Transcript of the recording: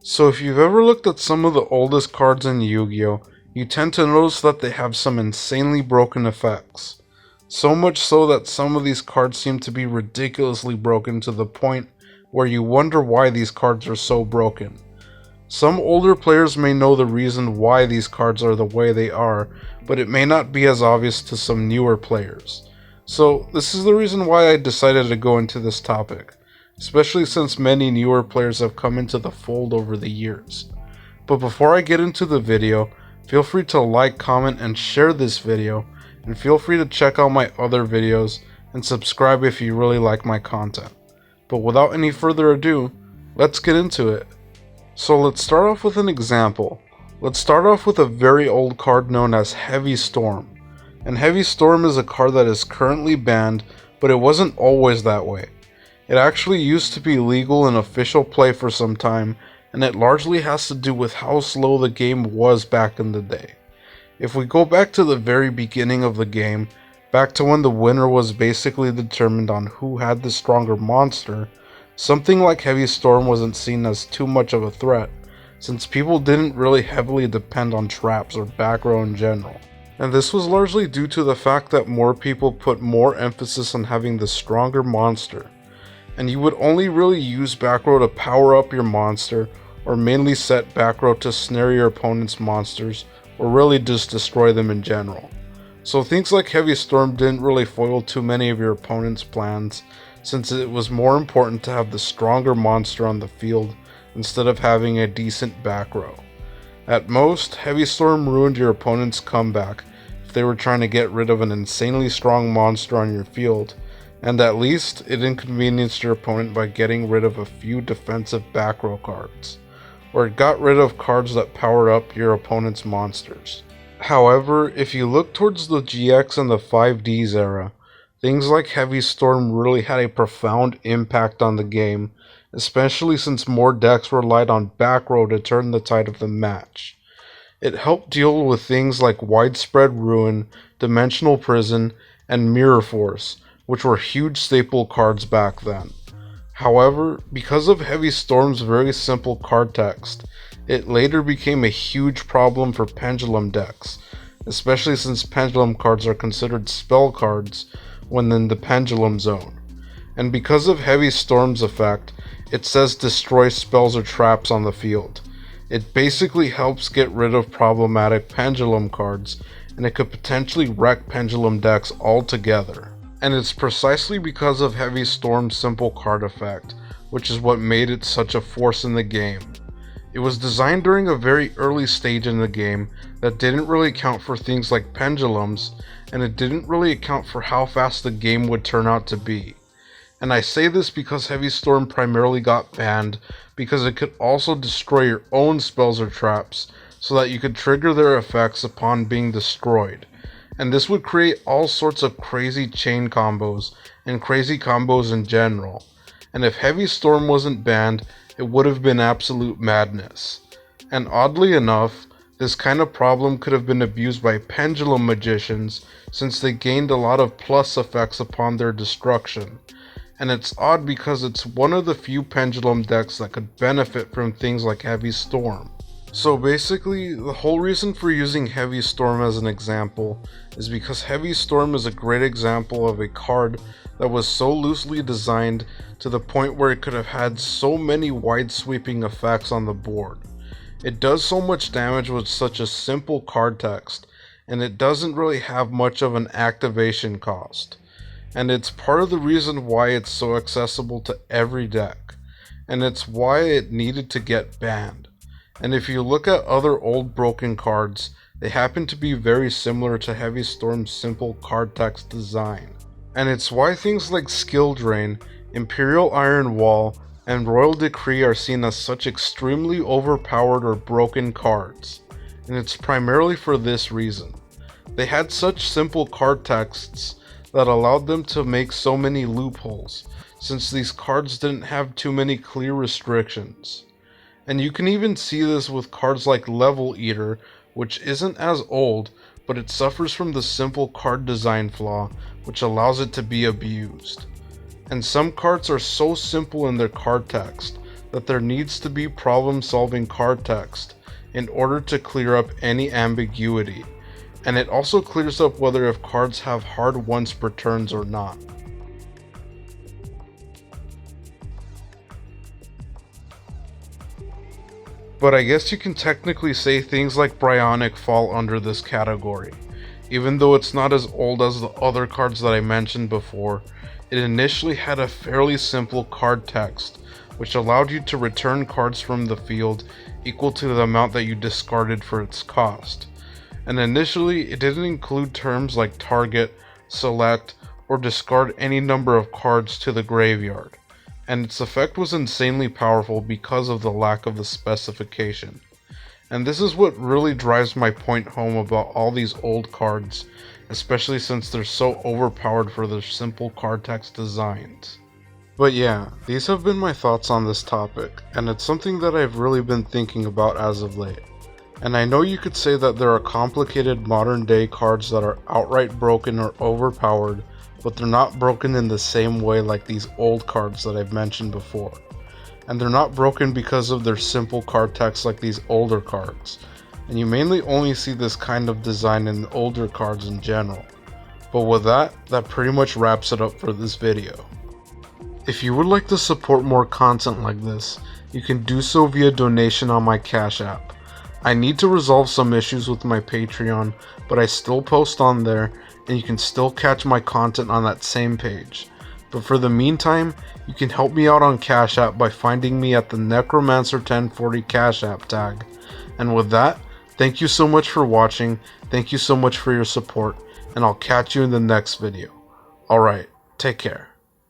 So if you've ever looked at some of the oldest cards in Yu-Gi-Oh, you tend to notice that they have some insanely broken effects. So much so that some of these cards seem to be ridiculously broken to the point where you wonder why these cards are so broken. Some older players may know the reason why these cards are the way they are, but it may not be as obvious to some newer players. So this is the reason why I decided to go into this topic, especially since many newer players have come into the fold over the years. But before I get into the video, feel free to like, comment, and share this video, and feel free to check out my other videos and subscribe if you really like my content. But without any further ado, let's get into it. So let's start off with an example. Let's start off with a very old card known as Heavy Storm. And Heavy Storm is a card that is currently banned, but it wasn't always that way. It actually used to be legal in official play for some time, and it largely has to do with how slow the game was back in the day. If we go back to the very beginning of the game, back to when the winner was basically determined on who had the stronger monster, something like Heavy Storm wasn't seen as too much of a threat, since people didn't really heavily depend on traps or back row in general. And this was largely due to the fact that more people put more emphasis on having the stronger monster, and you would only really use back row to power up your monster, or mainly set back row to snare your opponent's monsters, or really just destroy them in general. So things like Heavy Storm didn't really foil too many of your opponent's plans, since it was more important to have the stronger monster on the field instead of having a decent back row. At most, Heavy Storm ruined your opponent's comeback if they were trying to get rid of an insanely strong monster on your field, and at least it inconvenienced your opponent by getting rid of a few defensive back row cards, or it got rid of cards that powered up your opponent's monsters. However, if you look towards the GX and the 5Ds era, things like Heavy Storm really had a profound impact on the game, especially since more decks relied on back row to turn the tide of the match. It helped deal with things like Widespread Ruin, Dimensional Prison, and Mirror Force, which were huge staple cards back then. However, because of Heavy Storm's very simple card text, it later became a huge problem for Pendulum decks, especially since Pendulum cards are considered spell cards when in the Pendulum Zone. And because of Heavy Storm's effect, it says destroy spells or traps on the field. It basically helps get rid of problematic Pendulum cards, and it could potentially wreck Pendulum decks altogether. And it's precisely because of Heavy Storm's simple card effect, which is what made it such a force in the game. It was designed during a very early stage in the game that didn't really account for things like pendulums, and it didn't really account for how fast the game would turn out to be. And I say this because Heavy Storm primarily got banned because it could also destroy your own spells or traps so that you could trigger their effects upon being destroyed. And this would create all sorts of crazy chain combos and crazy combos in general. And if Heavy Storm wasn't banned, it would have been absolute madness. And oddly enough, this kind of problem could have been abused by Pendulum magicians since they gained a lot of plus effects upon their destruction. And it's odd because it's one of the few Pendulum decks that could benefit from things like Heavy Storm. So basically, the whole reason for using Heavy Storm as an example is because Heavy Storm is a great example of a card that was so loosely designed to the point where it could have had so many wide sweeping effects on the board. It does so much damage with such a simple card text, and it doesn't really have much of an activation cost. And it's part of the reason why it's so accessible to every deck, and it's why it needed to get banned. And if you look at other old broken cards, they happen to be very similar to Heavy Storm's simple card text design. And it's why things like Skill Drain, Imperial Iron Wall, and Royal Decree are seen as such extremely overpowered or broken cards. And it's primarily for this reason. They had such simple card texts that allowed them to make so many loopholes, since these cards didn't have too many clear restrictions. And you can even see this with cards like Level Eater, which isn't as old, but it suffers from the simple card design flaw, which allows it to be abused. And some cards are so simple in their card text, that there needs to be problem-solving card text in order to clear up any ambiguity, and it also clears up whether if cards have hard once per turns or not. But I guess you can technically say things like Bryonic fall under this category. Even though it's not as old as the other cards that I mentioned before, it initially had a fairly simple card text, which allowed you to return cards from the field equal to the amount that you discarded for its cost. And initially, it didn't include terms like target, select, or discard any number of cards to the graveyard, and its effect was insanely powerful because of the lack of the specification. And this is what really drives my point home about all these old cards, especially since they're so overpowered for their simple card text designs. But yeah, these have been my thoughts on this topic, and it's something that I've really been thinking about as of late. And I know you could say that there are complicated modern day cards that are outright broken or overpowered, but they're not broken in the same way like these old cards that I've mentioned before. And they're not broken because of their simple card text like these older cards. And you mainly only see this kind of design in older cards in general. But with that pretty much wraps it up for this video. If you would like to support more content like this, you can do so via donation on my Cash App. I need to resolve some issues with my Patreon, but I still post on there, and you can still catch my content on that same page. But for the meantime, you can help me out on Cash App by finding me at the Necromancer1040 Cash App tag. And with that, thank you so much for watching, thank you so much for your support, and I'll catch you in the next video. Alright, take care.